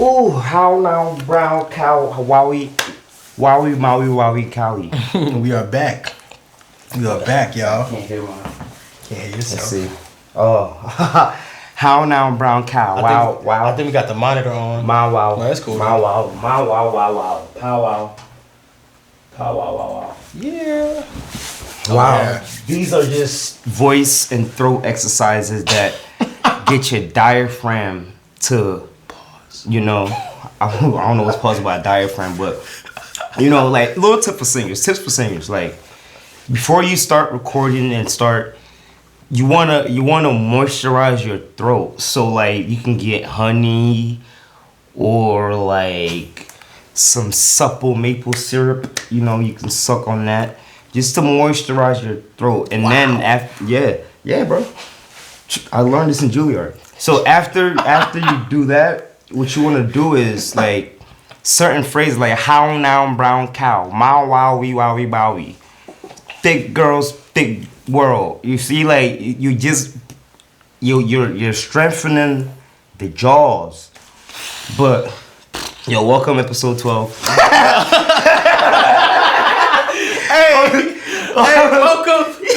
Ooh, how now, brown cow, Wowie, Maui, Cowie. We are back. We are back, y'all. Can't hear mine. Can't hear Let's yourself. see. Oh, how now, brown cow, I think we got the monitor on. My wow. No, that's cool. My wow. Pow wow. Pow wow. Yeah. Wow. Yeah. These are just voice and throat exercises that get your diaphragm to pause. You know, I don't know what's possible about diaphragm, but you know, like little tips for singers. Like before you start recording and you wanna moisturize your throat. So like you can get honey or like some supple maple syrup. You know, you can suck on that just to moisturize your throat. And then after, yeah, bro. I learned this in Juilliard. So after you do that, what you wanna do is like certain phrases like how now brown cow, ma wowie wowie wowie, thick girls, thick world. You see, like you're strengthening the jaws. But yo, welcome episode 12. Hey, welcome to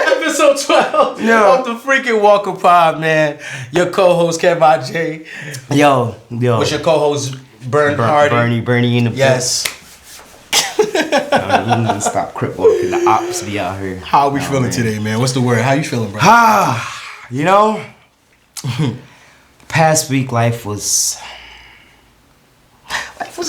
episode 12 of the freaking Walker Pod, man. Your co-host Kevin J. Yo. What's your co-host Hardy? Bernie in the Yes. You need to stop crip walking. The ops be out here. How are we feeling today, man? What's the word? How you feeling, bro? You know, past week life was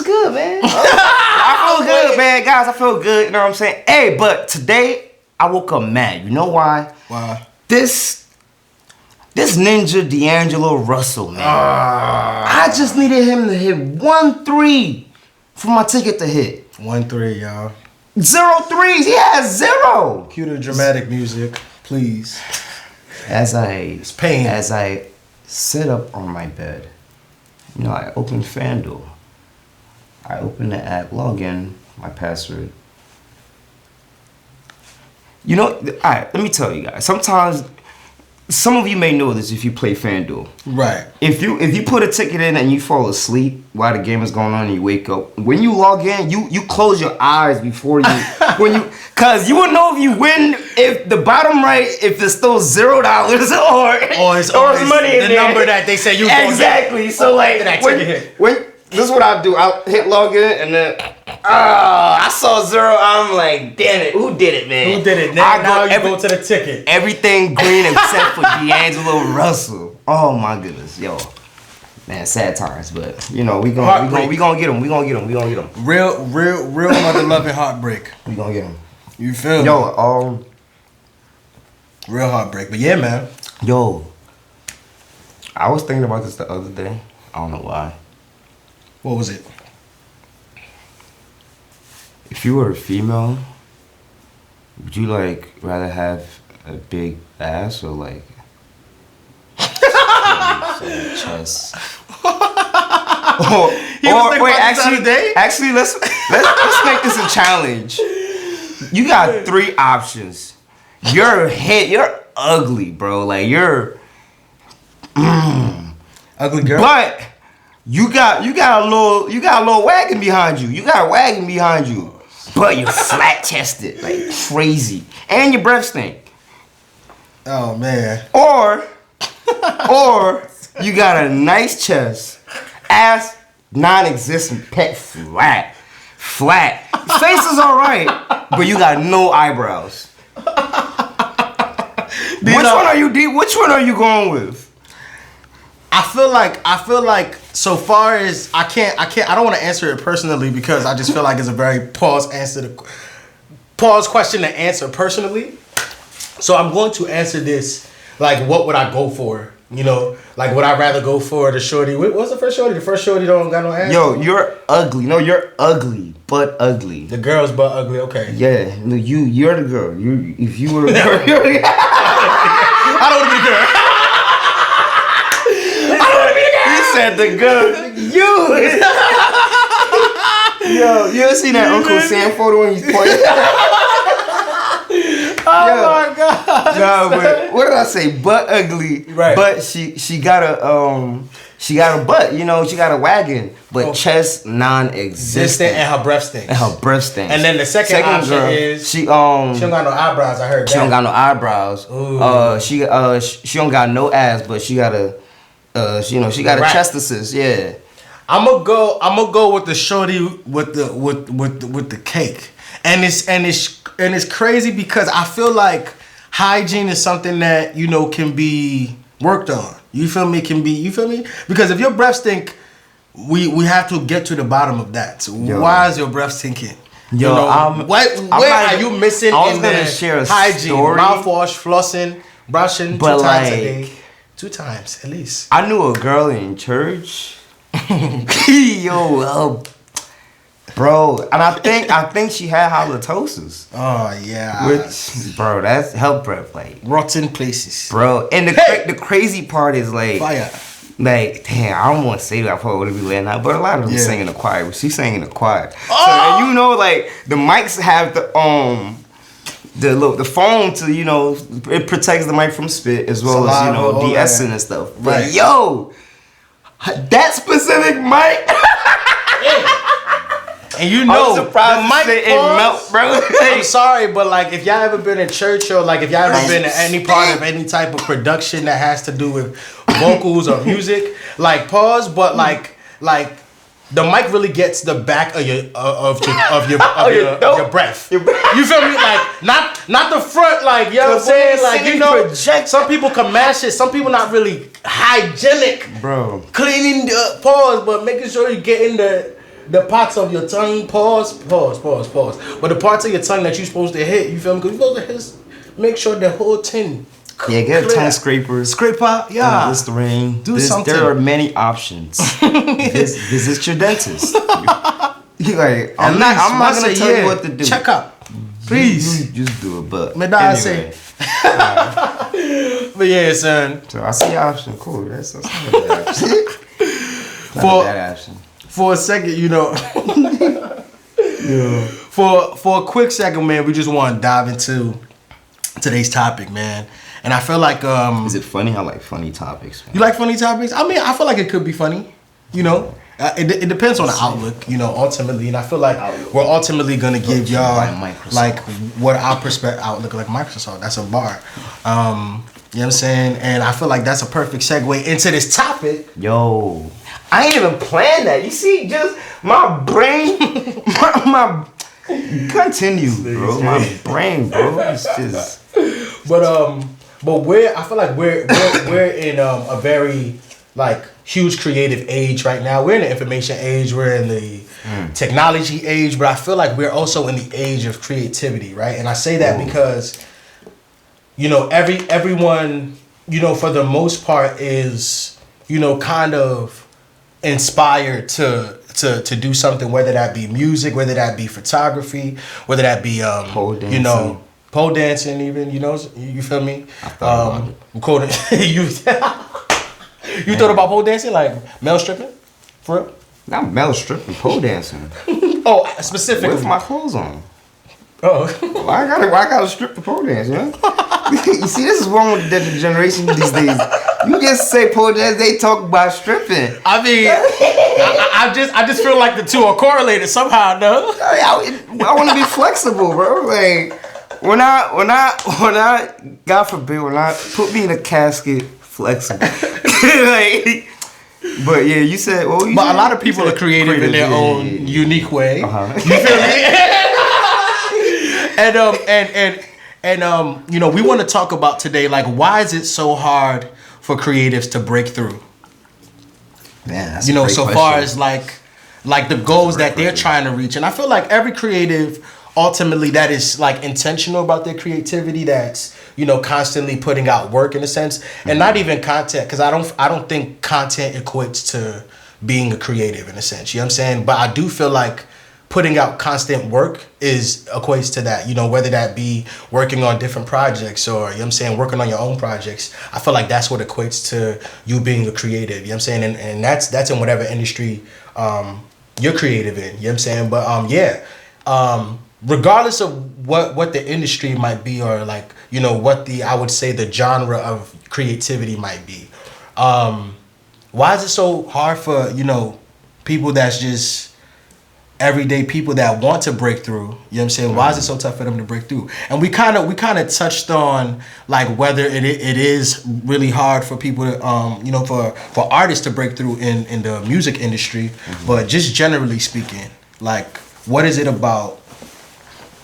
good, man. I feel good, man. Guys, I feel good. You know what I'm saying? Hey, but today I woke up mad. You know why? Why? This ninja D'Angelo Russell, man. I just needed him to hit 1-3 for my ticket to hit. 1-3, y'all. 0 threes. He has 0. Cue the dramatic music, please. As I pain. sit up on my bed, you know, I opened FanDuel. I opened the app, log in, my password. You know, alright, let me tell you guys. Sometimes, some of you may know this if you play FanDuel. Right. If you put a ticket in and you fall asleep while the game is going on and you wake up, when you log in, you close your eyes before you cause you wouldn't know if you win if the bottom right if it's still $0 or it's money in the there. number that they say you exactly. So like when this is what I do. I'll hit log in and then I saw 0. I'm like, damn it, who did it, man? Who did it? Now you go to the ticket. Everything green except for D'Angelo Russell. Oh my goodness, yo. Man, sad times, but you know, we gonna get him. We gonna get him. Real mother loving heartbreak. We gonna get him. You feel me? Yo, real heartbreak. But yeah, man. Yo, I was thinking about this the other day. I don't know why. What was it? If you were a female, would you like rather have a big ass or like chest? Actually, let's make this a challenge. You got 3 options. You're ugly, bro. Like you're ugly girl. But you got a little wagon behind you. You got a wagon behind you. But you're flat chested, like crazy. And your breath stink. Oh man. Or you got a nice chest, ass non-existent, pet flat. Face is alright, but you got no eyebrows. Which one are you going with? I feel like so far as I don't want to answer it personally because I just feel like it's a very pause question to answer personally. So I'm going to answer this like, what would I go for? You know, like would I rather go for the shorty? What's the first shorty? The first shorty don't got no ass. Yo, you're ugly. No, you're ugly, but ugly. The girl's but ugly. Okay. Yeah, no, you're the girl. If you were a girl, you're the girl. I don't want to be the girl. He said the girl. You ever seen that Uncle Sam photo when he's pointing? Oh my God. No, but what did I say? But ugly. Right. But she got a She got a butt, you know, she got a wagon, but chest non-existent. And her breath stinks. And her breath stinks. And then the second option girl, is she don't got no eyebrows. I heard that. She don't got no eyebrows. Ooh. She don't got no ass, but she got a she got a chestices. Yeah. I'm gonna go with the shorty with the cake. And it's crazy because I feel like hygiene is something that, you know, can be worked on. You feel me? Because if your breath stink, we have to get to the bottom of that. So why is your breath stinking? Yo, where are you missing in the share a hygiene? story. Mouthwash, flossing, brushing, but 2 times like, a day. 2 times at least. I knew a girl in church. Yo, bro, and I think she had halitosis. Oh yeah. Which, bro, that's her breath, like rotten places, bro. And the crazy part is like, fire. Like, damn, I don't want to say that I probably would be letting out, but a lot of them sing in the choir. But she sang in the choir. Oh! So, and you know, like the mics have the foam to, you know, it protects the mic from spit as well as, you know, de-essing and stuff. But right. yo, that specific mic. And you know, the mic melt, bro. I'm sorry, but like, if y'all ever been in church or like if y'all ever been in any part of any type of production that has to do with vocals or music, like pause, but like the mic really gets the back of your breath. You feel me? Like not the front, like, you know what I'm saying? Like, you know, some people can mash it, some people not really hygienic, bro. Cleaning the pause, but making sure you get in the parts of your tongue, pause. But the parts of your tongue that you're supposed to hit, you feel me? Because you're supposed to make sure the whole tin. Yeah, get a tongue scraper. Scraper, yeah. Listerine. Do something. There are many options. Visit your dentist. You like, I'm not gonna tell you what to do. Check up, please. You just do it, but anyway. But yeah, son. So I see option. Cool. That's not a bad option. Not a bad option. For a second, you know. Yeah. For a quick second, man, we just want to dive into today's topic, man. And I feel like is it funny? I like funny topics, man. You like funny topics? I mean, I feel like it could be funny, you know. It depends on the outlook, you know, ultimately. And I feel like we're ultimately going to give y'all like what our perspective outlook like Microsoft. That's a bar. You know what I'm saying? And I feel like that's a perfect segue into this topic. Yo, I ain't even planned that. You see, just my brain, my continue, bro. My brain, bro. It's just. But I feel like we're in a very like huge creative age right now. We're in the information age. We're in the technology age. But I feel like we're also in the age of creativity, right? And I say that because, you know, everyone, you know, for the most part is, you know, kind of inspired to do something, whether that be music, whether that be photography, whether that be you know, pole dancing, even, you know, you feel me? I thought about it. You thought about pole dancing, like male stripping, for real? Not male stripping, pole dancing. Oh, specifically with my clothes on. Oh, why I gotta strip the pole dance, you know? You see, this is wrong with the generation these days. You just say pole dance, they talk about stripping. I mean, I just feel like the two are correlated somehow, no? I want to be flexible, bro. Like when I God forbid, when I put me in a casket, flexible. Like, but yeah, you said. Well, you but said, a lot of people are creative in their own unique way. Uh-huh. You feel me? And you know, we want to talk about today, like, why is it so hard for creatives to break through? Man, that's you know, so question. far as like the goals that they're trying to reach. And I feel like every creative, ultimately, that is like intentional about their creativity, that's, you know, constantly putting out work in a sense, and not even content, because I don't think content equates to being a creative in a sense. You know what I'm saying? But I do feel like putting out constant work equates to that, you know, whether that be working on different projects or, you know what I'm saying, working on your own projects. I feel like that's what equates to you being a creative, you know what I'm saying? And that's in whatever industry you're creative in, you know what I'm saying? But regardless of what the industry might be, or like, you know, what I would say the genre of creativity might be, why is it so hard for, people that's just everyday people that want to break through? You know what I'm saying? Why is it so tough for them to break through? And we kind of touched on like whether it is really hard for people to for artists to break through in the music industry, but just generally speaking, like what is it about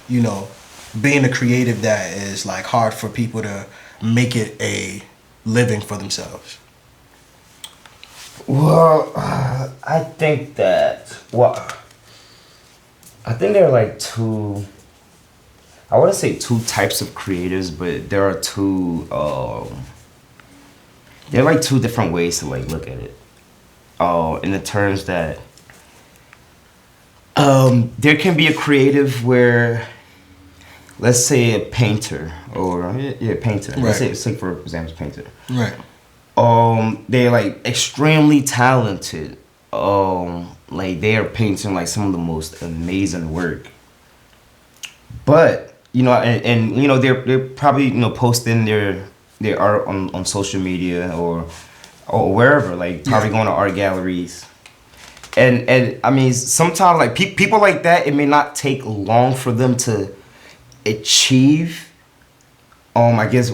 being a creative that is like hard for people to make it a living for themselves? Well, I think that I think there are like I wouldn't say two types of creatives, but there are there are like two different ways to like look at it. In the terms that there can be a creative where, let's say a painter or painter. Right. Let's say for example, painter. Right. They're like extremely talented. Like they are painting like some of the most amazing work. But and they're probably posting their art on social media or wherever, like probably going to art galleries. And I mean sometimes like people like that, it may not take long for them to achieve I guess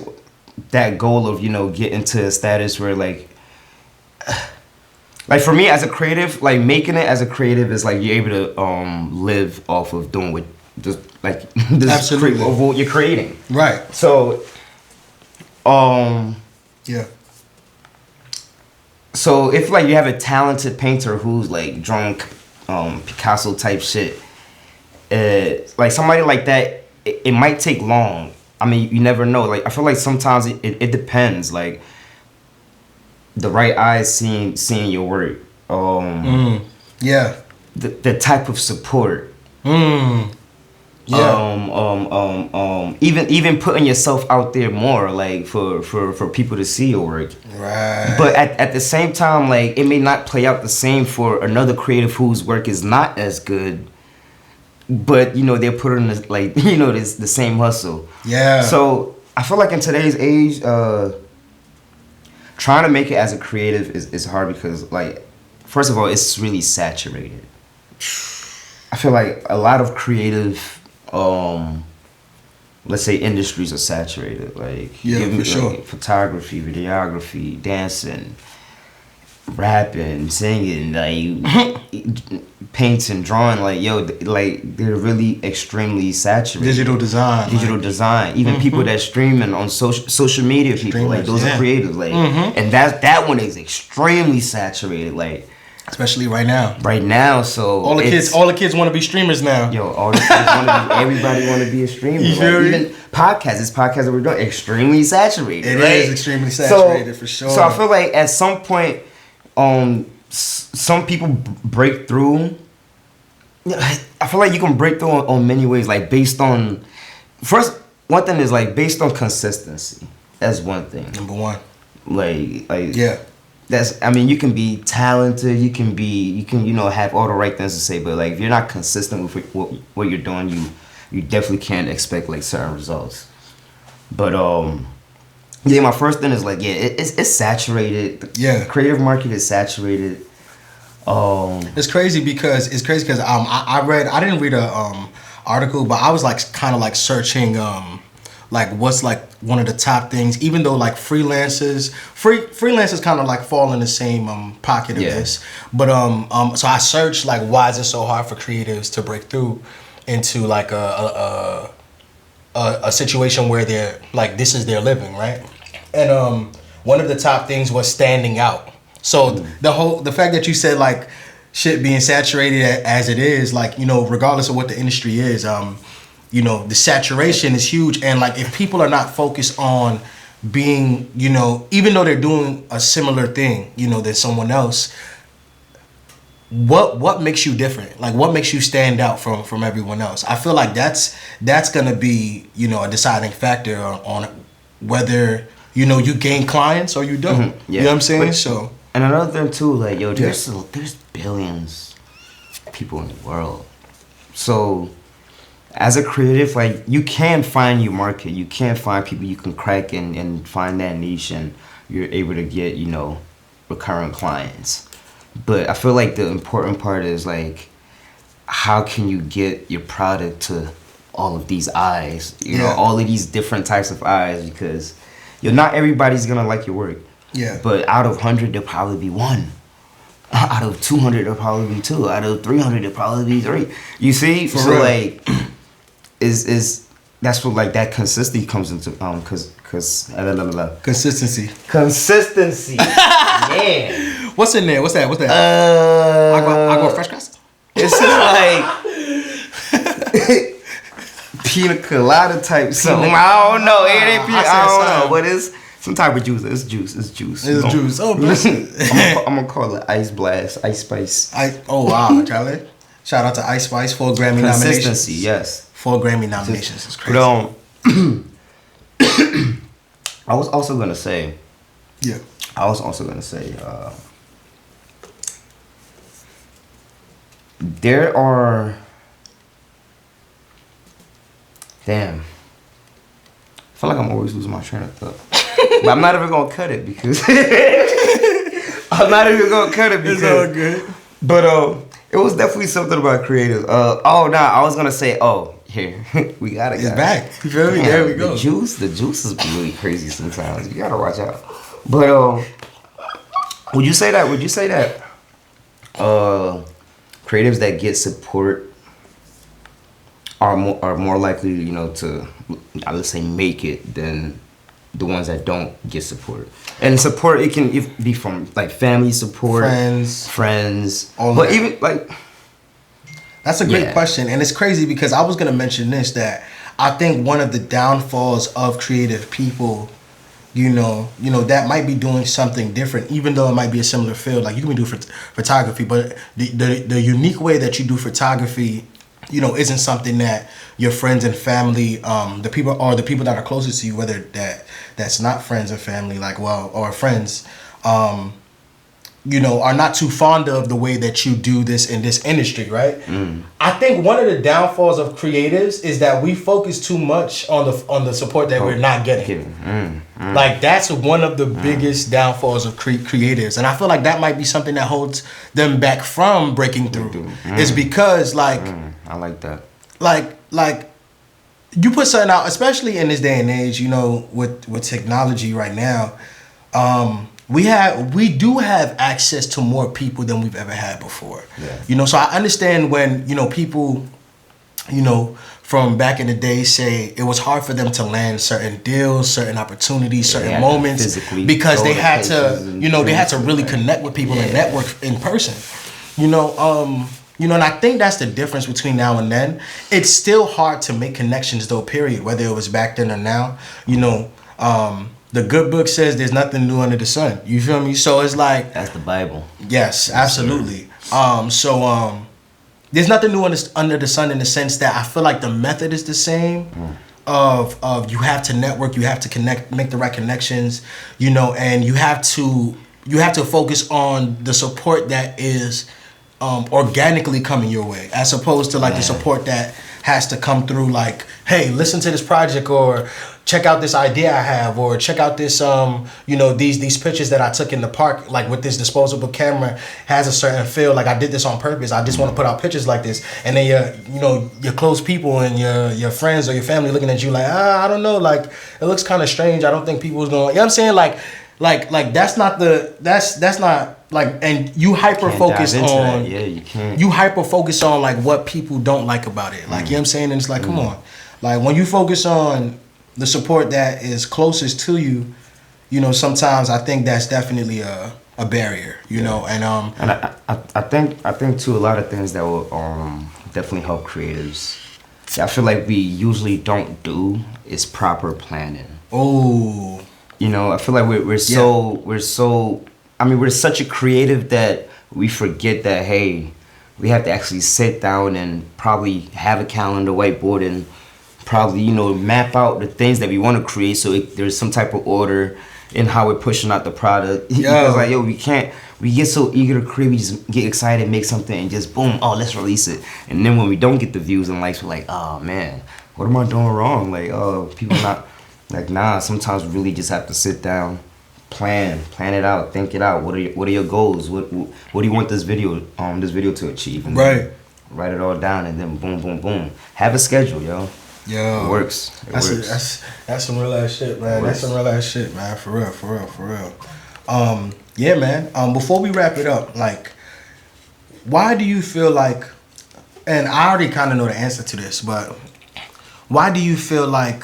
that goal of getting to a status where like for me as a creative, like making it as a creative is like you're able to live off of doing what just like this Absolutely. of what you're creating. Right. So yeah. So if like you have a talented painter who's like drawing Picasso type shit, like somebody like that, it might take long. I mean, you never know. Like I feel like sometimes it depends. Like the right eyes seeing your work. Yeah. The type of support. Yeah. Even putting yourself out there more, like for people to see your work. Right. But at the same time, like it may not play out the same for another creative whose work is not as good. But they're putting this like the same hustle. Yeah. So I feel like in today's age, trying to make it as a creative is hard because like, first of all, it's really saturated. I feel like a lot of creative, let's say industries are saturated. Like for sure. Like, photography, videography, dancing, rapping, singing, like painting, drawing, like like they're really extremely saturated. Digital design, even people that streaming on social media, people like those are creators, like and that one is extremely saturated, like especially right now. So all the kids want to be streamers now. All the kids everybody want to be a streamer. You feel me? Even this podcast that we're doing, extremely saturated. It right? is extremely saturated for sure. So I feel like at some point, some people break through. I feel like you can break through on many ways, like based on one thing is like based on consistency. That's one thing. Number one. Like yeah. You can be talented, you can have all the right things to say, but like if you're not consistent with what you're doing, you definitely can't expect like certain results. But my first thing is like it's saturated. Yeah. The creative market is saturated. It's crazy because I didn't read a article, but I was like kind of like searching like what's like one of the top things, even though like freelancers kind of like fall in the same pocket of this. But so I searched like why is it so hard for creatives to break through into like a situation where they're like this is their living, right? And one of the top things was standing out. So the fact that you said like shit being saturated as it is, like regardless of what the industry is, the saturation is huge. And like if people are not focused on being, even though they're doing a similar thing, than someone else, what makes you different? Like what makes you stand out from everyone else? I feel like that's gonna be a deciding factor on whether you gain clients or you don't. Mm-hmm. Yeah. You know what I'm saying? And another thing too, like there's billions of people in the world. So as a creative, like you can find your market, you can find people you can crack and find that niche, and you're able to get recurring clients. But I feel like the important part is like, how can you get your product to all of these eyes? You know, all of these different types of eyes, because not everybody's gonna like your work. Yeah. But out of 100, there'll probably be one. Out of 200, there'll probably be two. Out of 300, there'll probably be three. You see? For so real. like, that's what like that consistency comes into Consistency. Consistency. Yeah. What's in there? What's that? Agua frescas? It's like pina colada type something. I don't know. It ain't pina. I don't know. But it's some type of juice. It's juice. It's juice. It's juice. Oh, I'm gonna call it Ice Blast, Ice Spice. Oh wow, Charlie! Shout out to Ice Spice, 4 Grammy nominations. Consistency, yes. 4 Grammy nominations. It's crazy. But I was also gonna say. Yeah. There are. Damn. I feel like I'm always losing my train of thought. But I'm not even gonna cut it because It's all good. But it was definitely something about creative. I was gonna say, here we got it. It's back. You feel me? Damn, There we go. The juice is really crazy sometimes. You gotta watch out. But would you say that creatives that get support are more likely, you know, to, let's say, make it than the ones that don't get support? And support, it can be from like family support, friends, but even like. That's a great question, and it's crazy because I was gonna mention this, that I think one of the downfalls of creative people, you know, that might be doing something different, even though it might be a similar field. Like you can do photography, but the unique way that you do photography, you know, isn't something that your friends and family, the people that are closest to you, whether that's not friends or family, or friends, you know, are not too fond of the way that you do this in this industry, right? I think one of the downfalls of creatives is that we focus too much on the support that we're not getting. Like that's one of the biggest downfalls of creatives, and I feel like that might be something that holds them back from breaking through. It's because like I like that. Like you put something out, especially in this day and age, you know, with technology right now. We do have access to more people than we've ever had before. Yeah. You know, so I understand when, you know, people, you know, from back in the day say it was hard for them to land certain deals, certain opportunities, certain moments, because they had to, you know, they had to really connect with people and network in person. You know, and I think that's the difference between now and then. It's still hard to make connections though, period, whether it was back then or now. You know, the good book says there's nothing new under the sun. You feel me? So it's like... That's the Bible. Yes, absolutely. There's nothing new under the sun in the sense that I feel like the method is the same. Of you have to network, you have to connect, make the right connections, you know, and you have to focus on the support that is organically coming your way, as opposed to like the support that has to come through like, hey, listen to this project, or check out this idea I have, or check out this you know, these pictures that I took in the park, like with this disposable camera, has a certain feel, like I did this on purpose, I just want to put out pictures like this. And then your close people and your friends or your family looking at you like, I don't know, like it looks kind of strange, I don't think people's gonna, you know what I'm saying, like that's not like, and you hyper focus on you hyper focus on like what people don't like about it, like you know what I'm saying, and it's like come on, like when you focus on the support that is closest to you, you know, sometimes I think that's definitely a barrier, you know, and I think too, a lot of things that will definitely help creatives, I feel like we usually don't do is proper planning. Oh, you know, I feel like we're such a creative that we forget that, hey, we have to actually sit down and probably have a calendar, whiteboard, and probably, you know, map out the things that we want to create, so there's some type of order in how we're pushing out the product. Because like, we get so eager to create, we just get excited, make something, and just boom, let's release it. And then when we don't get the views and likes, we're like, oh man, what am I doing wrong? Like, people not like, nah. Sometimes we really just have to sit down, plan it out, think it out. What are your goals? What do you want this video to achieve? And Right. Write it all down, and then boom, boom, boom. Have a schedule, yo. Yo, it works. That's some real ass shit, man. That's some real ass shit, man. For real. Yeah, man. Before we wrap it up, like, why do you feel like? And I already kind of know the answer to this, but why do you feel like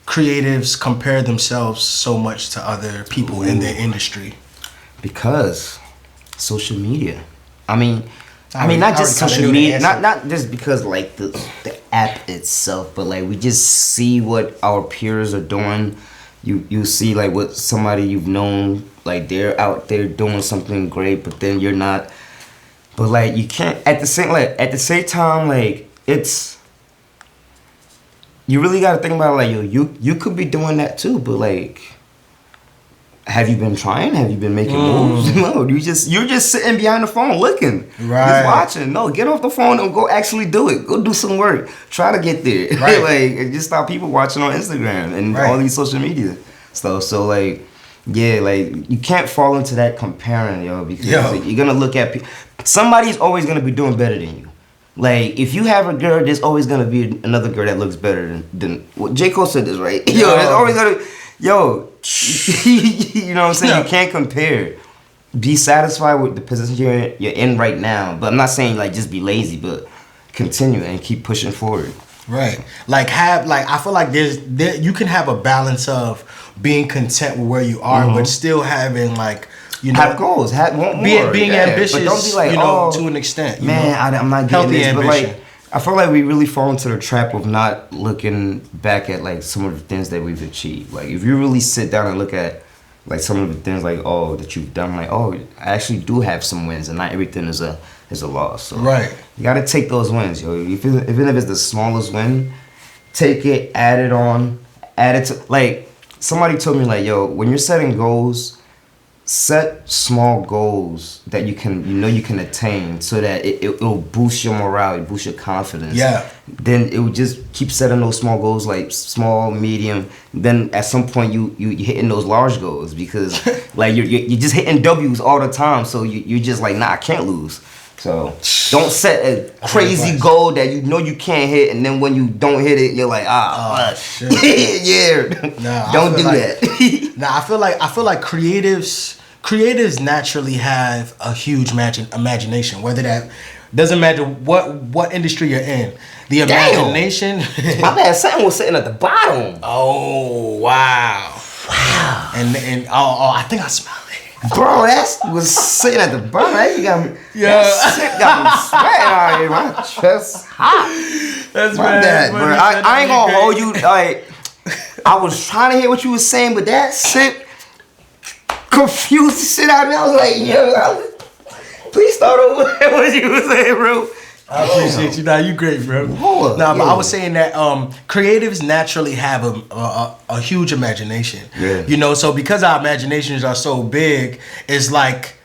creatives compare themselves so much to other people in their industry? Because social media. I mean, not just social media, not just because like the app itself, but like we just see what our peers are doing. You see like what somebody you've known, like they're out there doing something great, but then you're not. But like you can't at the same time, like it's, you really gotta think about like you could be doing that too, but like, have you been trying? Have you been making moves? No, you're just sitting behind the phone looking, just watching. No, get off the phone and go actually do it. Go do some work. Try to get there. Right. Like just stop people watching on Instagram and all these social media stuff. So like, yeah, like you can't fall into that comparing, yo, because you're gonna look at somebody's always gonna be doing better than you. Like if you have a girl, there's always gonna be another girl that looks better than J. Cole said this, right? Yo, there's always gonna you know what I'm saying? You can't compare. Be satisfied with the position you're in right now. But I'm not saying like just be lazy, but continue and keep pushing forward. Right. Like I feel like you can have a balance of being content with where you are, but still having like, you know, have goals, want more, being ambitious, but don't be like, you know, to an extent. I'm not getting healthy this, ambition. But like, I feel like we really fall into the trap of not looking back at like some of the things that we've achieved. Like if you really sit down and look at like some of the things like that you've done, like I actually do have some wins, and not everything is a loss. So you gotta take those wins, yo. Even if it's the smallest win, take it, add it to, like somebody told me like, yo, when you're setting goals, set small goals that you can attain, so that it'll boost your morale, it boost your confidence. Yeah. Then it will just keep setting those small goals, like small, medium. Then at some point you hitting those large goals, because like you're just hitting W's all the time. So you're just like, nah, I can't lose. So don't set a crazy goal that you know you can't hit, and then when you don't hit it, you're like, shit. Yeah. Don't do that. Nah, I feel like creatives naturally have a huge imagination. Whether that doesn't matter what industry you're in, the imagination. My bad, something was sitting at the bottom. Oh wow. And I think I smell it. Bro, that was sitting at the bottom. That got me. Yeah. That shit got me sweating out here. My chest hot. That's my bad, bro. I ain't gonna hold you. Like, I was trying to hear what you was saying, but that shit confused the shit out of me. I was like, yo, please start over what you was saying, bro. I appreciate you. Nah, you great, bro. But I was saying that creatives naturally have a huge imagination. Yeah. You know, so because our imaginations are so big, it's like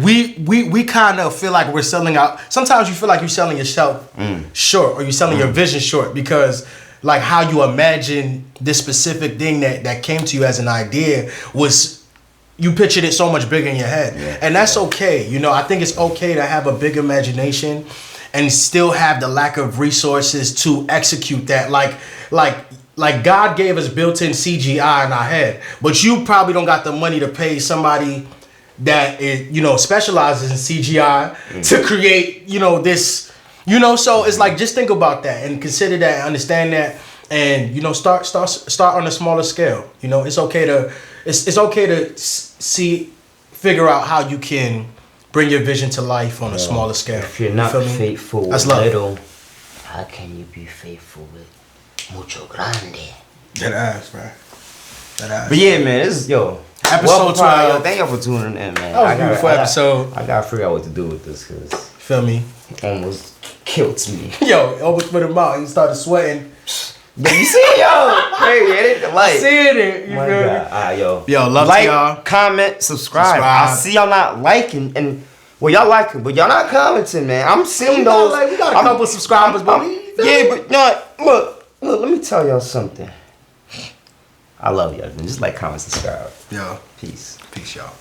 we kind of feel like we're selling out. Sometimes you feel like you're selling yourself short, or you're selling your vision short, because like how you imagine this specific thing that came to you as an idea was, you pictured it so much bigger in your head. And that's okay. You know, I think it's okay to have a big imagination and still have the lack of resources to execute that. Like God gave us built-in CGI in our head, but you probably don't got the money to pay somebody that is, you know, specializes in CGI to create, you know, this, you know. So it's like, just think about that and consider that and understand that, and, you know, start on a smaller scale. You know, it's okay to figure out how you can bring your vision to life on a smaller scale. If you're not faithful with little, how can you be faithful with mucho grande? That ass, bro. That ass. But yeah, man, this is episode 12. Thank y'all for tuning in, man. That was a beautiful episode. I gotta figure out what to do with this, cause feel me, almost killed me. Yo, almost put him out. He started sweating. But you see it, yo. Hey, the light. I see it. You feel me? Yo, love to y'all. Comment, subscribe. I see y'all not liking, and well, y'all liking, but y'all not commenting, man. I'm seeing those. We got a couple subscribers, but but no, look. Let me tell y'all something. I love y'all. Just like, comment, subscribe. Yeah. Peace. Peace, y'all.